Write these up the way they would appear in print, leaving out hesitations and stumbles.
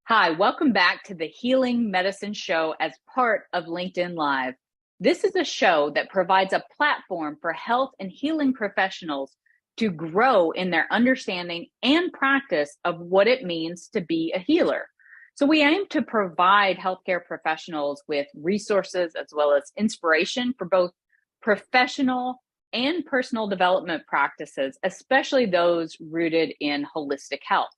Hi, welcome back to the Healing Medicine Show as part of LinkedIn Live. This is a show that provides a platform for health and healing professionals to grow in their understanding and practice of what it means to be a healer. So we aim to provide healthcare professionals with resources as well as inspiration for both professional and personal development practices, especially those rooted in holistic health.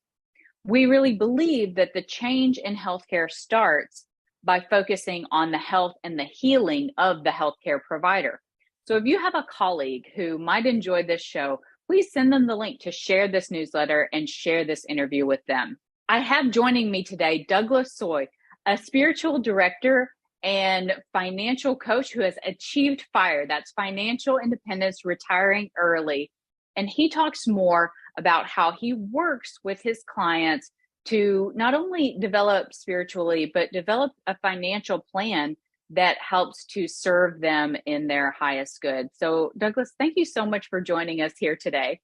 We really believe that the change in healthcare starts by focusing on the health and the healing of the healthcare provider. So if you have a colleague who might enjoy this show, please send them the link to share this newsletter and share this interview with them. I have joining me today Douglas Soy, a spiritual director and financial coach who has achieved FIRE. That's financial independence, retiring early. And he talks more about how he works with his clients to not only develop spiritually, but develop a financial plan that helps to serve them in their highest good. So, Douglas, thank you so much for joining us here today.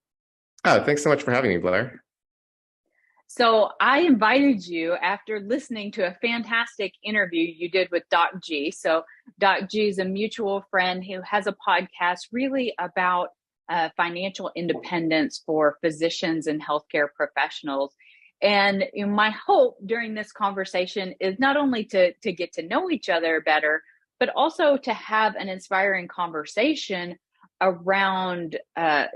Oh, thanks so much for having me, Blair. So I invited you after listening to a fantastic interview you did with Doc G. So Doc G is a mutual friend who has a podcast really about financial independence for physicians and healthcare professionals. And my hope during this conversation is not only to get to know each other better, but also to have an inspiring conversation around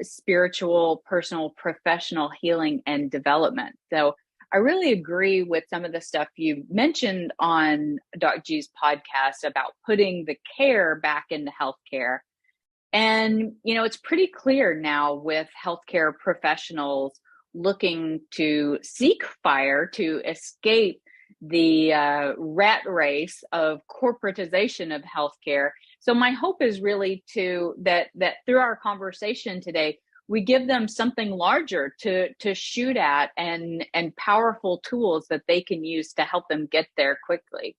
spiritual, personal, professional healing and development. So I really agree with some of the stuff you mentioned on Doc G's podcast about putting the care back into healthcare. And, it's pretty clear now with healthcare professionals looking to seek FIRE to escape the rat race of corporatization of healthcare. So my hope is really that through our conversation today, we give them something larger to shoot at and powerful tools that they can use to help them get there quickly.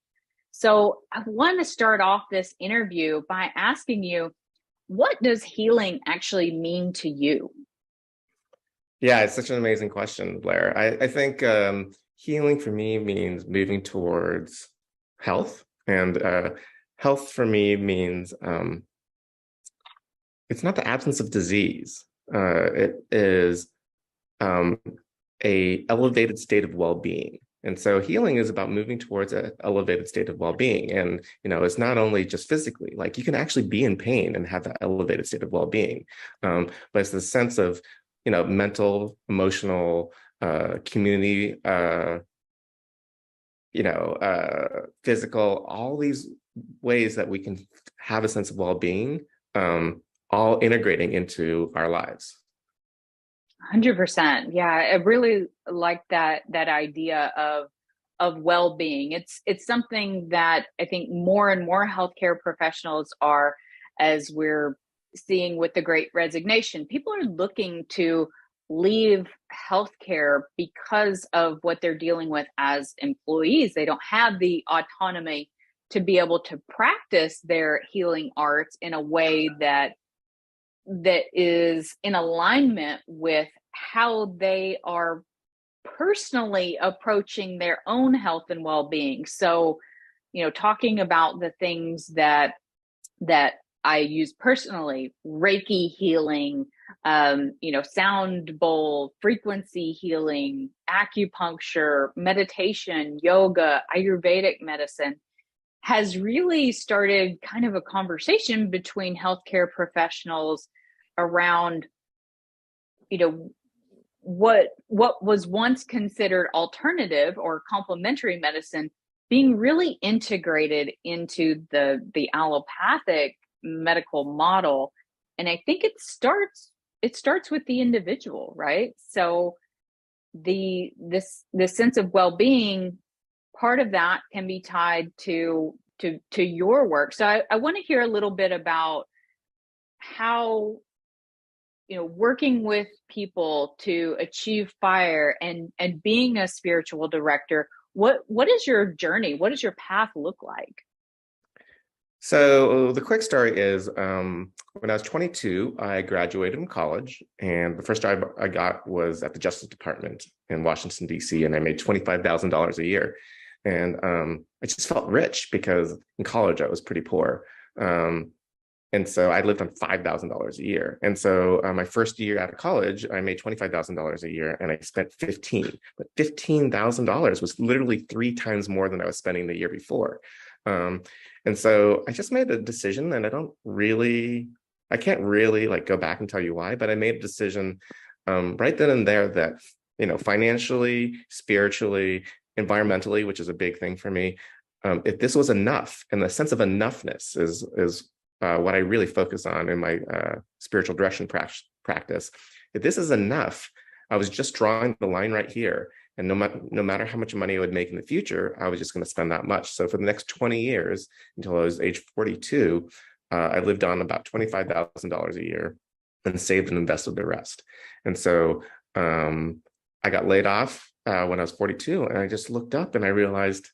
So I want to start off this interview by asking you, what does healing actually mean to you? Yeah, it's such an amazing question, Blair. I think healing for me means moving towards health. And health for me means it's not the absence of disease. It is a elevated state of well-being. And so healing is about moving towards an elevated state of well-being. And, it's not only just physically, like you can actually be in pain and have that elevated state of well-being. But it's the sense of, mental, emotional, community, physical, all these ways that we can have a sense of well-being, all integrating into our lives. 100%. Yeah, I really like that idea of well-being. It's something that I think more and more healthcare professionals are, as we're seeing with the Great Resignation. People are looking to leave healthcare because of what they're dealing with as employees. They don't have the autonomy to be able to practice their healing arts in a way that is in alignment with how they are personally approaching their own health and well-being. So, talking about the things that I use personally, Reiki healing, sound bowl, frequency healing, acupuncture, meditation, yoga, Ayurvedic medicine, has really started kind of a conversation between healthcare professionals around, what was once considered alternative or complementary medicine being really integrated into the allopathic medical model. And I think it starts with the individual, right? So this sense of well-being, part of that can be tied to your work. So I want to hear a little bit about how, working with people to achieve FIRE and being a spiritual director, what is your journey? What does your path look like? So the quick story is when I was 22, I graduated from college, and the first job I got was at the Justice Department in Washington, D.C., and I made $25,000 a year. And I just felt rich because in college I was pretty poor. Um, and so I lived on $5,000 a year. And so my first year out of college, I made $25,000 a year and I spent 15. But $15,000 was literally 3 times more than I was spending the year before. Um, and so I just made a decision, and I can't really like go back and tell you why, but I made a decision right then and there that, financially, spiritually, environmentally, which is a big thing for me, if this was enough, and the sense of enoughness is what I really focus on in my spiritual direction practice. If this is enough, I was just drawing the line right here. And no matter how much money I would make in the future, I was just going to spend that much. So for the next 20 years, until I was age 42, I lived on about $25,000 a year and saved and invested the rest. And so I got laid off when I was 42, and I just looked up and I realized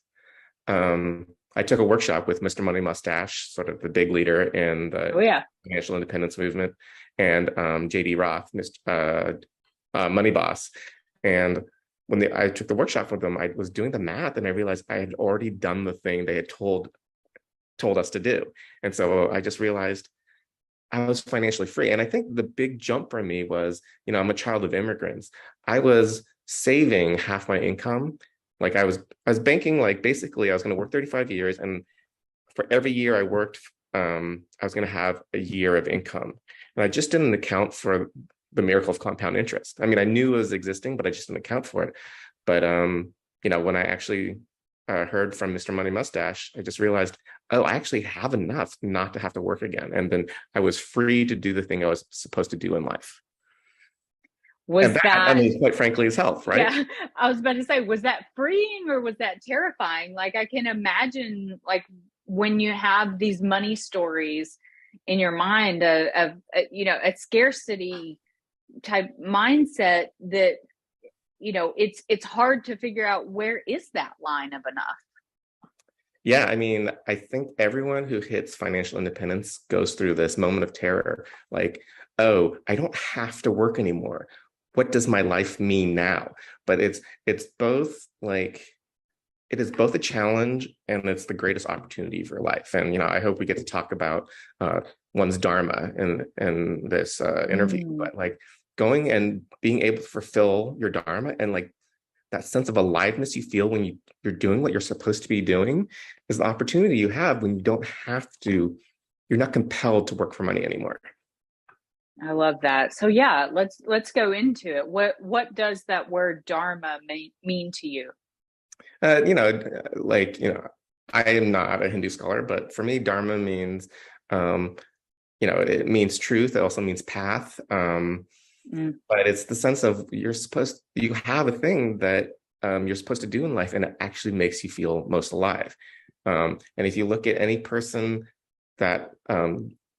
I took a workshop with Mr. Money Mustache, sort of the big leader in the financial independence movement, and JD Roth, Money Boss. And when I took the workshop with them, I was doing the math and I realized I had already done the thing they had told us to do. And so I just realized I was financially free. And I think the big jump for me was, I'm a child of immigrants. I was saving half my income. Like I was banking, like basically I was going to work 35 years. And for every year I worked, I was going to have a year of income. And I just didn't account for the miracle of compound interest. I mean, I knew it was existing, but I just didn't account for it. But, when I actually heard from Mr. Money Mustache, I just realized, oh, I actually have enough not to have to work again. And then I was free to do the thing I was supposed to do in life. Was that, I mean, quite frankly, is health, right? Yeah, I was about to say, was that freeing or was that terrifying? Like, I can imagine, like, when you have these money stories in your mind of a scarcity type mindset that, it's hard to figure out where is that line of enough. Yeah, I mean, I think everyone who hits financial independence goes through this moment of terror. Like, oh, I don't have to work anymore. What does my life mean now? But it's both like, it is both a challenge and it's the greatest opportunity for life. And I hope we get to talk about one's dharma in this interview. But like going and being able to fulfill your dharma, and like that sense of aliveness you feel when you're doing what you're supposed to be doing, is the opportunity you have when you don't have to. You're not compelled to work for money anymore. I love that. So yeah, let's go into it. What does that word dharma mean to you? I am not a Hindu scholar, but for me, dharma means, it means truth. It also means path. But it's the sense of you have a thing that you're supposed to do in life, and it actually makes you feel most alive. And if you look at any person that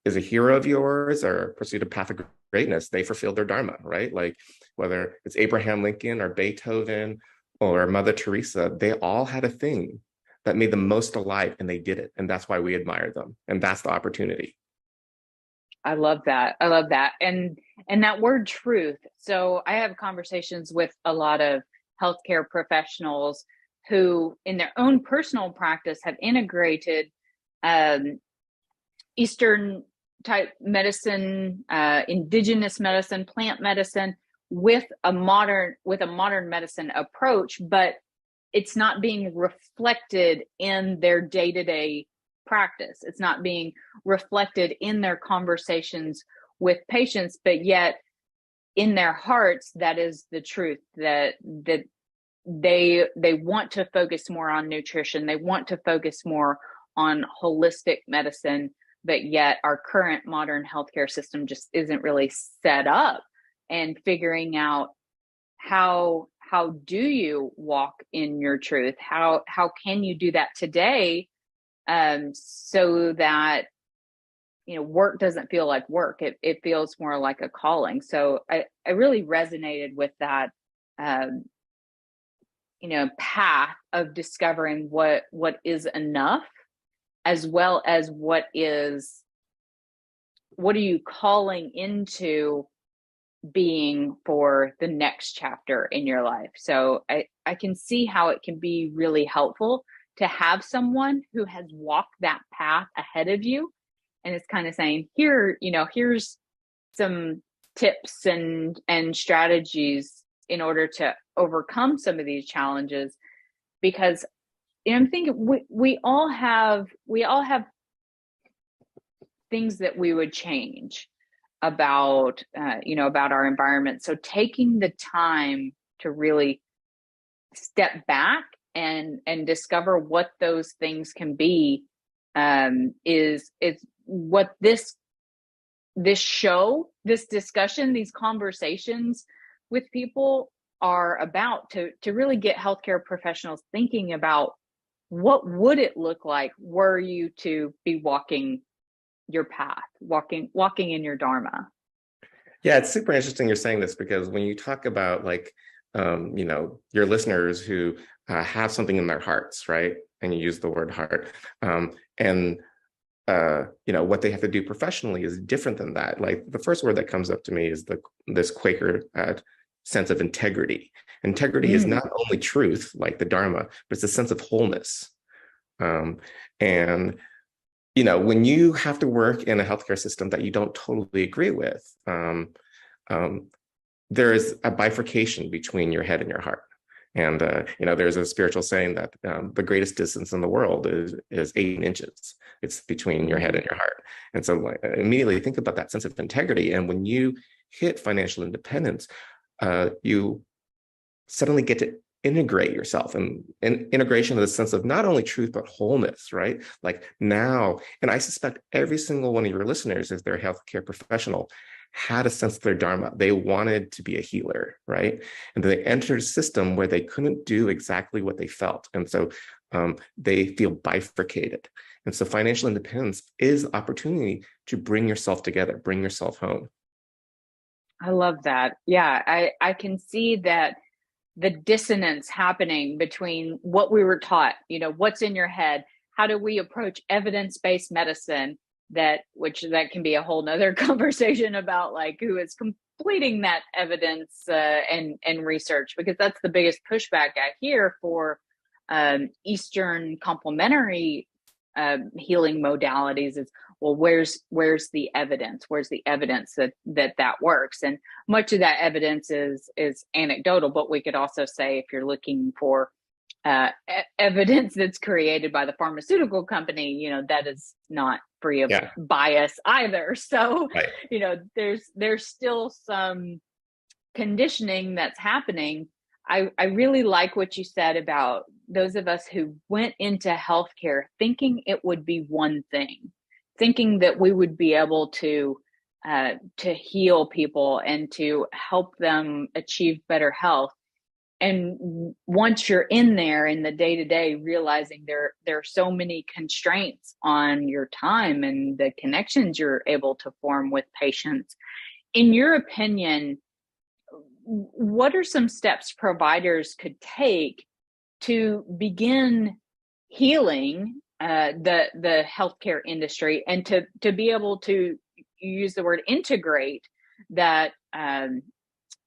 is a hero of yours or pursued a path of greatness, they fulfilled their dharma, right? Like whether it's Abraham Lincoln or Beethoven or Mother Teresa, they all had a thing that made them most alive, and they did it. And that's why we admire them. And that's the opportunity. I love that. I love that. And that word truth. So I have conversations with a lot of healthcare professionals who in their own personal practice have integrated Eastern type medicine, indigenous medicine, plant medicine with a modern medicine approach, but it's not being reflected in their day-to-day practice. It's not being reflected in their conversations with patients, but yet in their hearts, that is the truth, that they want to focus more on nutrition. They want to focus more on holistic medicine, but yet our current modern healthcare system just isn't really set up. And figuring out how do you walk in your truth? How can you do that today, so that work doesn't feel like work. It feels more like a calling. So I really resonated with that path of discovering what is enough as well as what are you calling into being for the next chapter in your life. So I can see how it can be really helpful to have someone who has walked that path ahead of you and is kind of saying, here's some tips and strategies in order to overcome some of these challenges. Because I'm thinking we all have things that we would change about about our environment. So taking the time to really step back and discover what those things can be is what this show, this discussion, these conversations with people are about, to really get healthcare professionals thinking about what would it look like were you to be walking your path, walking in your dharma. Yeah, it's super interesting you're saying this, because when you talk about like, your listeners who have something in their hearts, right? And you use the word heart, and what they have to do professionally is different than that. Like the first word that comes up to me is this Quaker sense of integrity. Integrity is not only truth, like the Dharma, but it's a sense of wholeness. And when you have to work in a healthcare system that you don't totally agree with, there is a bifurcation between your head and your heart. And there's a spiritual saying that the greatest distance in the world is 8 inches. It's between your head and your heart. And so immediately think about that sense of integrity. And when you hit financial independence, you suddenly get to integrate yourself, and integration of the sense of not only truth but wholeness, right? Like now, and I suspect every single one of your listeners, if they're a healthcare professional, had a sense of their dharma. They wanted to be a healer, right? And they entered a system where they couldn't do exactly what they felt, and so they feel bifurcated. And so financial independence is opportunity to bring yourself together, bring yourself home. I love that. Yeah, I can see that the dissonance happening between what we were taught, what's in your head, how do we approach evidence-based medicine, that can be a whole nother conversation about like who is completing that evidence and research, because that's the biggest pushback I hear for Eastern complementary healing modalities is, well, where's the evidence? Where's the evidence that works? And much of that evidence is anecdotal, but we could also say if you're looking for evidence that's created by the pharmaceutical company, that is not free of bias either. So, right. There's still some conditioning that's happening. I really like what you said about those of us who went into healthcare thinking it would be one thing, thinking that we would be able to heal people and to help them achieve better health. And once you're in there in the day-to-day, realizing there are so many constraints on your time and the connections you're able to form with patients. In your opinion, what are some steps providers could take to begin healing the healthcare industry, and to be able to, you use the word integrate, that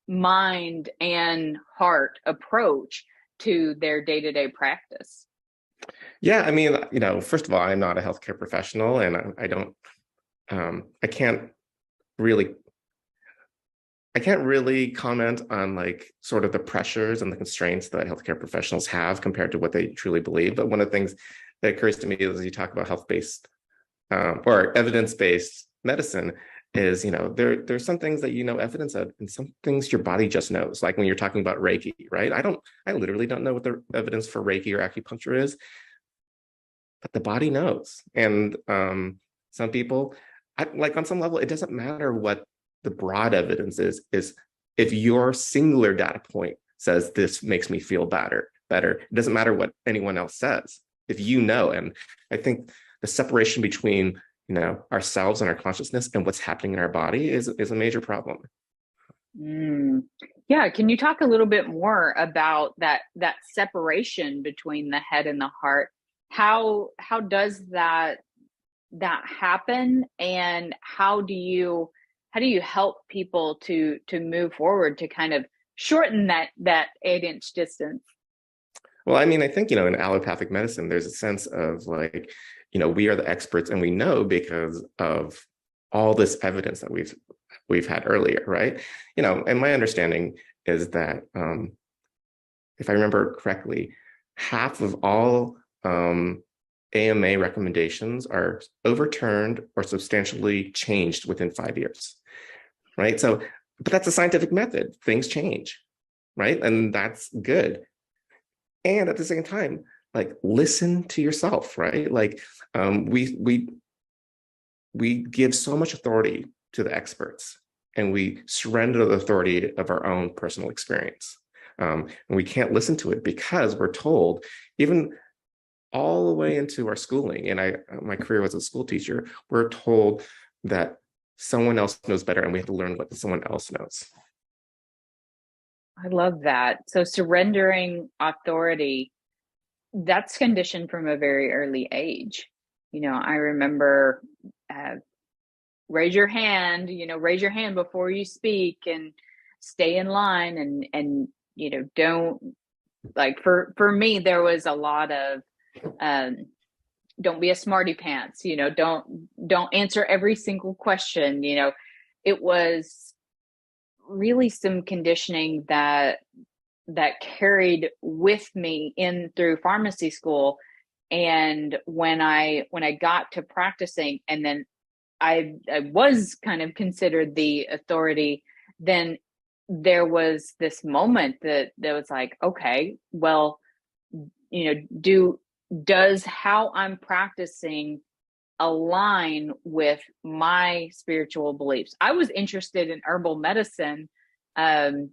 mind and heart approach to their day-to-day practice? Yeah, I mean, first of all, I'm not a healthcare professional, and I can't really comment on like sort of the pressures and the constraints that healthcare professionals have compared to what they truly believe. But one of the things that occurs to me as you talk about health-based or evidence-based medicine is, there's some things that evidence of, and some things your body just knows. Like when you're talking about Reiki, right? I literally don't know what the evidence for Reiki or acupuncture is, but the body knows. And some people, like on some level, it doesn't matter what the broad evidence is if your singular data point says this makes me feel better, it doesn't matter what anyone else says. If and I think the separation between ourselves and our consciousness and what's happening in our body is a major problem. Yeah, can you talk a little bit more about that separation between the head and the heart, how does that happen, and how do you help people to move forward to kind of shorten that 8-inch distance? Well, I mean, I think, in allopathic medicine, there's a sense of like, we are the experts and we know because of all this evidence that we've had earlier, right? And my understanding is that if I remember correctly, half of all AMA recommendations are overturned or substantially changed within 5 years, right? So, but that's a scientific method. Things change, right? And that's good. And at the same time, like, listen to yourself, right? Like, we give so much authority to the experts, and we surrender the authority of our own personal experience. And we can't listen to it because we're told, even all the way into our schooling, and my career as a school teacher, we're told that someone else knows better, and we have to learn what someone else knows. I love that. So surrendering authority, that's conditioned from a very early age. I remember, raise your hand, raise your hand before you speak, and stay in line, and don't, like, for me, there was a lot of, don't be a smarty pants, don't answer every single question. It was really some conditioning that carried with me in through pharmacy school. And when I got to practicing, and then I was kind of considered the authority, then there was this moment that was like, okay, well, does how I'm practicing align with my spiritual beliefs? I was interested in herbal medicine. And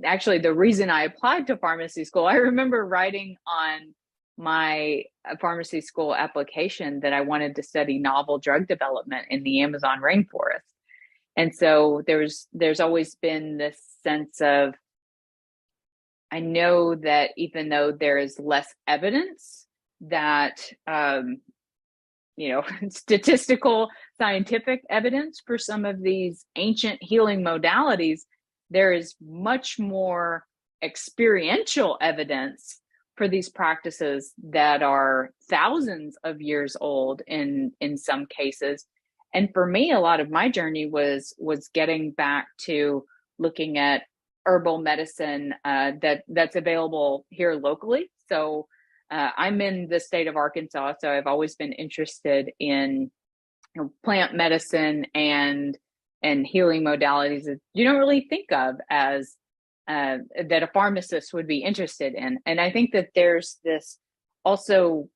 actually, the reason I applied to pharmacy school, I remember writing on my pharmacy school application that I wanted to study novel drug development in the Amazon rainforest. And so there's always been this sense of, I know that even though there is less evidence that, statistical scientific evidence for some of these ancient healing modalities, there is much more experiential evidence for these practices that are thousands of years old in some cases. And for me, a lot of my journey was getting back to looking at herbal medicine that's available here locally. So I'm in the state of Arkansas, so I've always been interested in plant medicine and healing modalities that you don't really think of as that a pharmacist would be interested in. And I think that there's this also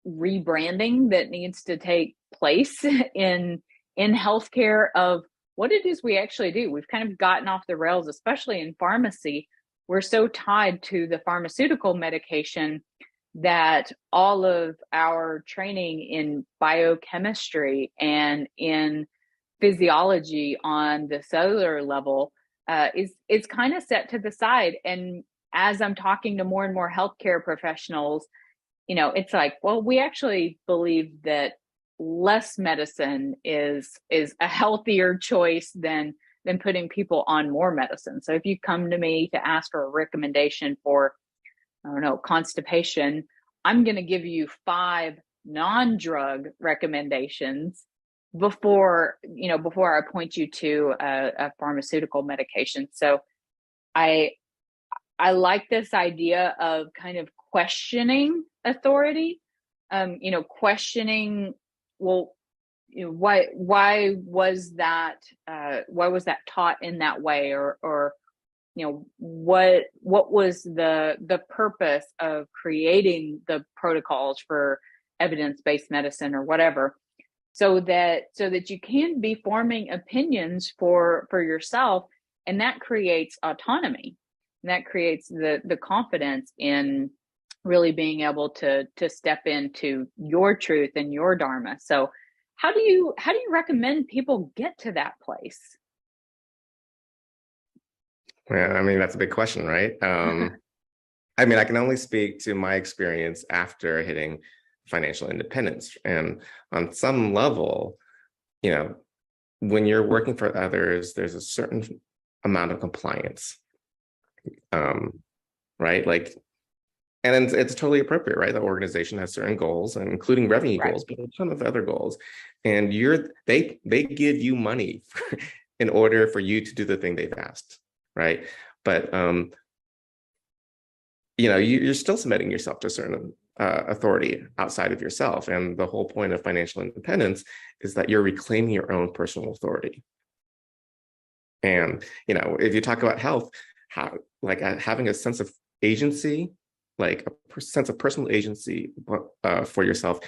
rebranding that needs to take place in healthcare of what it is we actually do. We've kind of gotten off the rails, especially in pharmacy. We're so tied to the pharmaceutical medication that all of our training in biochemistry and in physiology on the cellular level is kind of set to the side. And as I'm talking to more and more healthcare professionals, it's like, well, we actually believe that less medicine is a healthier choice than putting people on more medicine. So if you come to me to ask for a recommendation for, I don't know, constipation, I'm going to give you 5 non-drug recommendations before I point you to a pharmaceutical medication. So I like this idea of kind of questioning authority, questioning, well, why was that taught in that way, or what was the purpose of creating the protocols for evidence-based medicine or whatever, so that you can be forming opinions for yourself, and that creates autonomy, and that creates the confidence in really being able to step into your truth and your dharma. So how do you recommend people get to that place? Yeah, I mean, that's a big question, right? I mean, I can only speak to my experience after hitting financial independence. And on some level, you know, when you're working for others, there's a certain amount of compliance, right? Like, and it's totally appropriate, right? The organization has certain goals, and including revenue Right. goals, but a ton of other goals. And they give you money in order for you to do the thing they've asked, right? But you're still submitting yourself to a certain authority outside of yourself. And the whole point of financial independence is that you're reclaiming your own personal authority. And if you talk about health, having a sense of agency, like a sense of personal agency for yourself,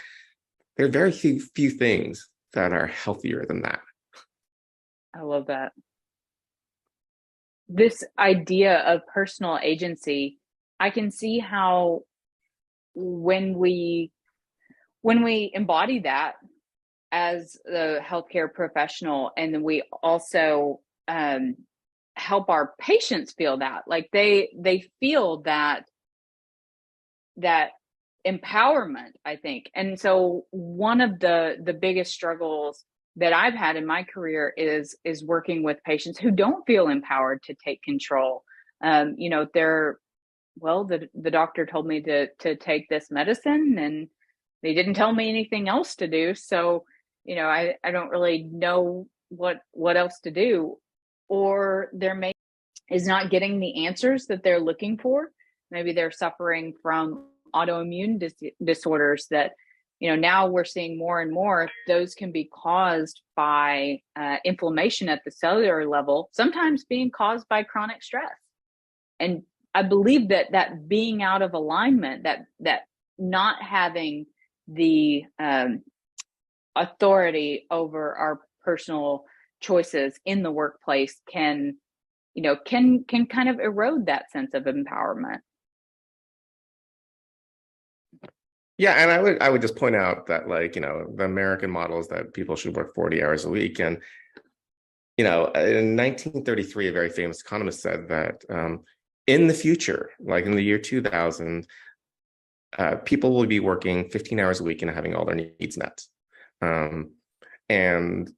there are very few things that are healthier than that. I love that. This idea of personal agency, I can see how when we embody that as the healthcare professional, and then we also help our patients feel that, like they feel that empowerment, I think. And so one of the biggest struggles that I've had in my career is working with patients who don't feel empowered to take control. They're, well, the doctor told me to take this medicine, and they didn't tell me anything else to do. So, I don't really know what else to do. Or there is not getting the answers that they're looking for. Maybe they're suffering from autoimmune disorders that, now we're seeing more and more. Those can be caused by inflammation at the cellular level, sometimes being caused by chronic stress. And I believe that being out of alignment, that not having the authority over our personal choices in the workplace can kind of erode that sense of empowerment. Yeah, and I would just point out that, like, the American model is that people should work 40 hours a week. And, in 1933, a very famous economist said that in the future, like in the year 2000, people will be working 15 hours a week and having all their needs met. And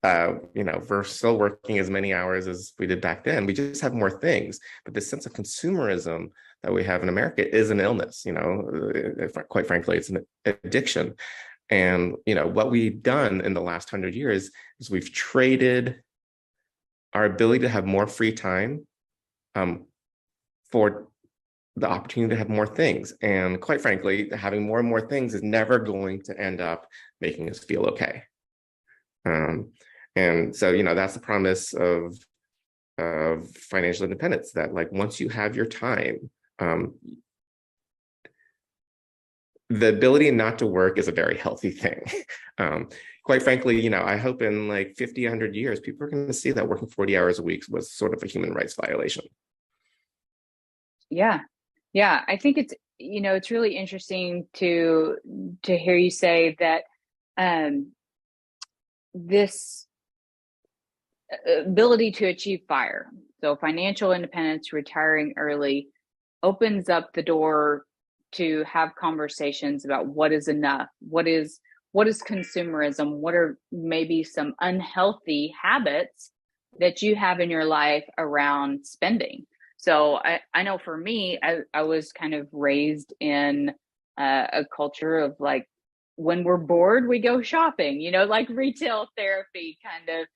we're still working as many hours as we did back then. We just have more things. But this sense of consumerism that we have in America is an illness. Quite frankly, it's an addiction. And what we've done in the last 100 years is we've traded our ability to have more free time for the opportunity to have more things. And quite frankly, having more and more things is never going to end up making us feel okay. And so, that's the promise of financial independence, that, like, once you have your time, the ability not to work is a very healthy thing. Quite frankly, I hope in like 50, 100 years, people are going to see that working 40 hours a week was sort of a human rights violation. Yeah. Yeah. I think it's really interesting to hear you say that this ability to achieve FIRE, so financial independence, retiring early, opens up the door to have conversations about what is enough, what is consumerism, what are maybe some unhealthy habits that you have in your life around spending. So I know for me, I was kind of raised in a culture of, like, when we're bored, we go shopping, like retail therapy kind of.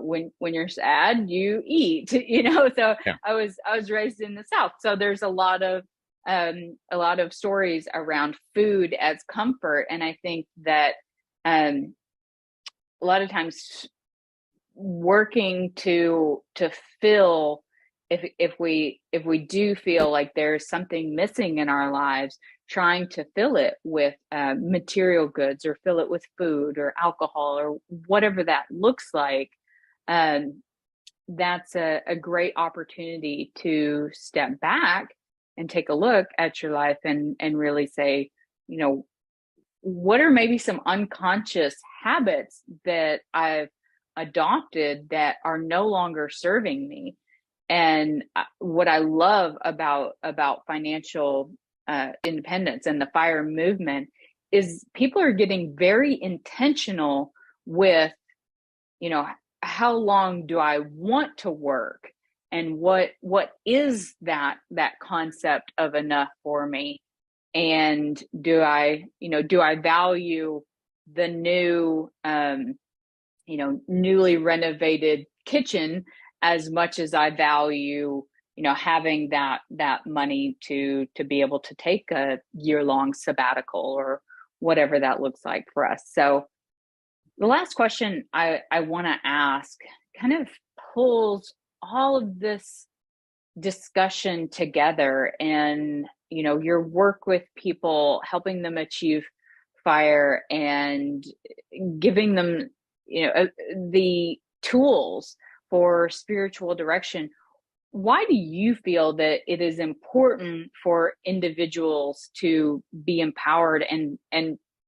When you're sad, you eat, so yeah. I was raised in the South. So there's a lot of stories around food as comfort. And I think that a lot of times working to fill, if we do feel like there's something missing in our lives, trying to fill it with material goods, or fill it with food or alcohol or whatever that looks like, that's a great opportunity to step back and take a look at your life and really say, what are maybe some unconscious habits that I've adopted that are no longer serving me? And what I love about financial independence and the FIRE movement is people are getting very intentional with, you know, how long do I want to work, and what is that concept of enough for me, and do I value the new newly renovated kitchen as much as I value, having that money to be able to take a year-long sabbatical or whatever that looks like for us. So the last question I want to ask kind of pulls all of this discussion together, and your work with people, helping them achieve FIRE and giving them the tools for spiritual direction. Why do you feel that it is important for individuals to be empowered and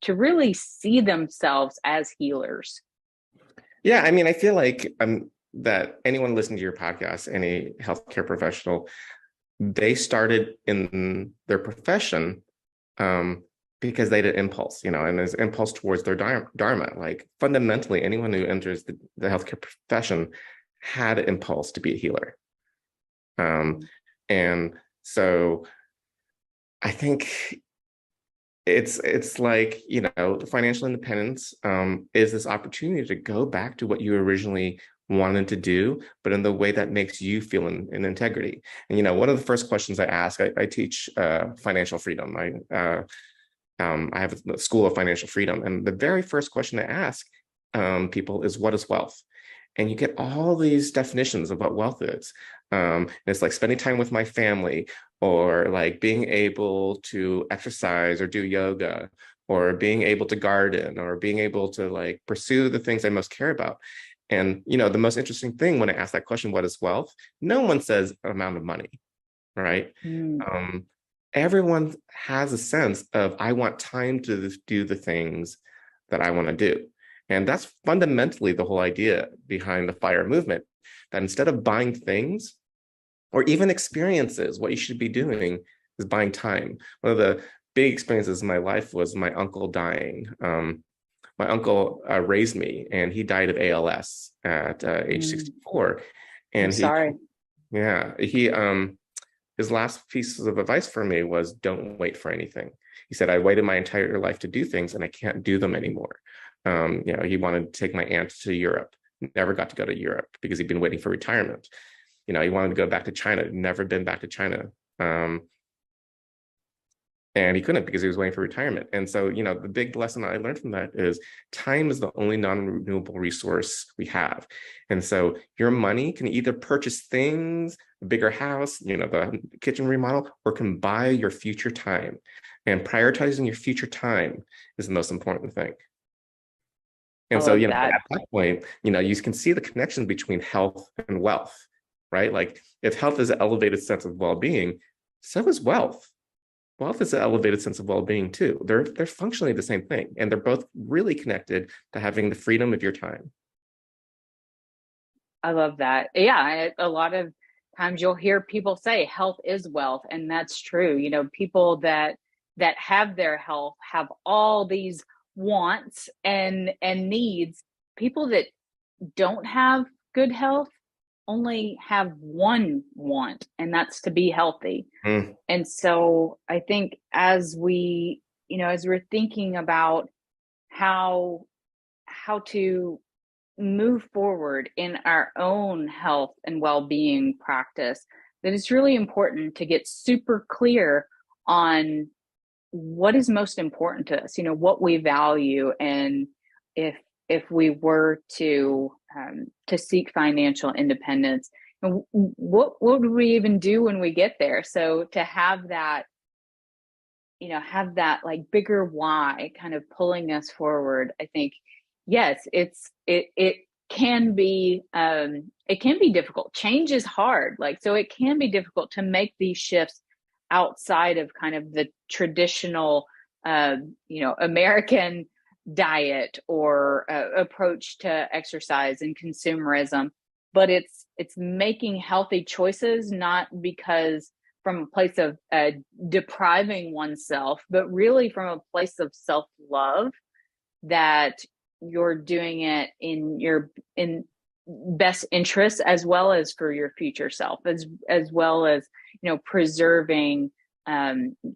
to really see themselves as healers? Yeah, I mean, I feel like that anyone listening to your podcast, any healthcare professional, they started in their profession because they had an impulse, and there's impulse towards their dharma. Like fundamentally, anyone who enters the healthcare profession had an impulse to be a healer. And so I think it's like, financial independence is this opportunity to go back to what you originally wanted to do, but in the way that makes you feel in integrity. And one of the first questions I ask, I teach financial freedom. I have a school of financial freedom, and the very first question I ask people is, what is wealth? And you get all these definitions of what wealth is. And it's like spending time with my family, or like being able to exercise or do yoga, or being able to garden, or being able to like pursue the things I most care about. And, the most interesting thing when I ask that question, what is wealth? No one says amount of money, right? Everyone has a sense of, I want time to do the things that I want to do. And that's fundamentally the whole idea behind the FIRE movement, that instead of buying things or even experiences, what you should be doing is buying time. One of the big experiences in my life was my uncle dying. My uncle raised me, and he died of ALS at age 64. And I'm sorry. His last pieces of advice for me was, don't wait for anything. He said, I waited my entire life to do things, and I can't do them anymore. He wanted to take my aunt to Europe, never got to go to Europe because he'd been waiting for retirement. He wanted to go back to China, never been back to China. And he couldn't because he was waiting for retirement. And so, the big lesson I learned from that is time is the only non-renewable resource we have. And so your money can either purchase things, a bigger house, the kitchen remodel, or can buy your future time. And prioritizing your future time is the most important thing. And so, at that point, you can see the connection between health and wealth, right? Like if health is an elevated sense of well-being, so is wealth. Wealth is an elevated sense of well-being too. They're functionally the same thing, and they're both really connected to having the freedom of your time. I love that. Yeah, a lot of times you'll hear people say health is wealth, and that's true. People that have their health have all these wants and needs. People that don't have good health only have one want, and that's to be healthy. And so I think as we're thinking about how to move forward in our own health and well-being practice, that it's really important to get super clear on what is most important to us, what we value. And if we were to seek financial independence, what would we even do when we get there? So to have that like bigger why kind of pulling us forward, I think, yes, it can be difficult. Change is hard. So it can be difficult to make these shifts outside of kind of the traditional, American diet or approach to exercise and consumerism. But it's it's making healthy choices, not because from a place of depriving oneself, but really from a place of self-love, that you're doing it in your in best interest, as well as for your future self, as well as, preserving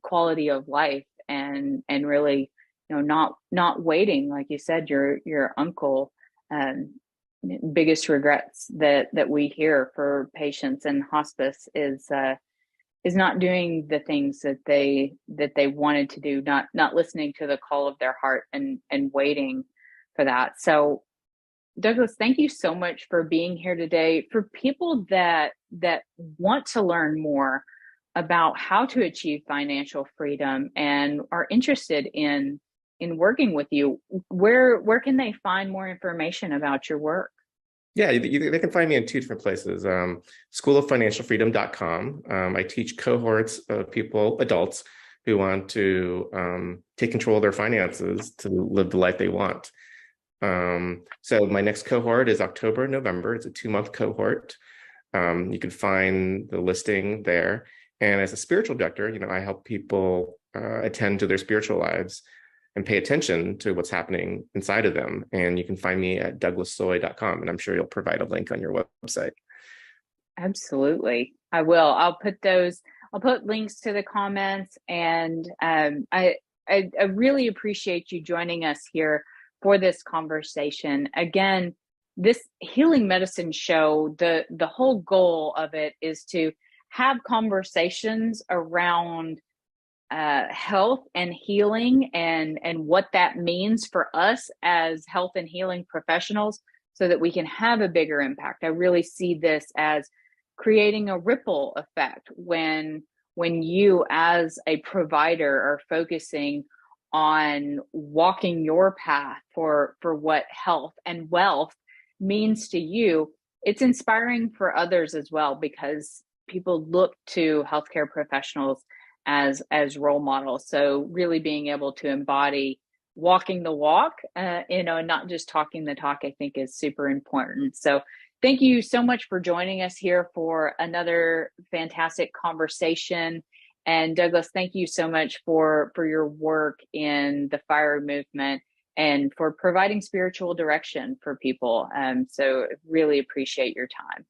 quality of life, and really, not waiting, like you said, your uncle, biggest regrets that we hear for patients in hospice is not doing the things that they wanted to do, not listening to the call of their heart, and waiting for that. So, Douglas, thank you so much for being here today. For people that want to learn more about how to achieve financial freedom and are interested in working with you, where can they find more information about your work? Yeah, they can find me in two different places. Schoolofinancialfreedom.com. I teach cohorts of people, adults, who want to take control of their finances to live the life they want. So my next cohort is October, November. It's a 2-month cohort. You can find the listing there. And as a spiritual director, I help people attend to their spiritual lives and pay attention to what's happening inside of them. And you can find me at douglassoy.com, and I'm sure you'll provide a link on your website. Absolutely. I will. I'll put links to the comments, and I really appreciate you joining us here for this conversation. Again, this healing medicine show, the whole goal of it is to have conversations around health and healing, and what that means for us as health and healing professionals, so that we can have a bigger impact. I really see this as creating a ripple effect when you as a provider are focusing on walking your path for what health and wealth means to you. It's inspiring for others as well, because people look to healthcare professionals as role models. So really being able to embody walking the walk, not just talking the talk, I think is super important. So thank you so much for joining us here for another fantastic conversation. And Douglas, thank you so much for your work in the FIRE movement and for providing spiritual direction for people. So really appreciate your time.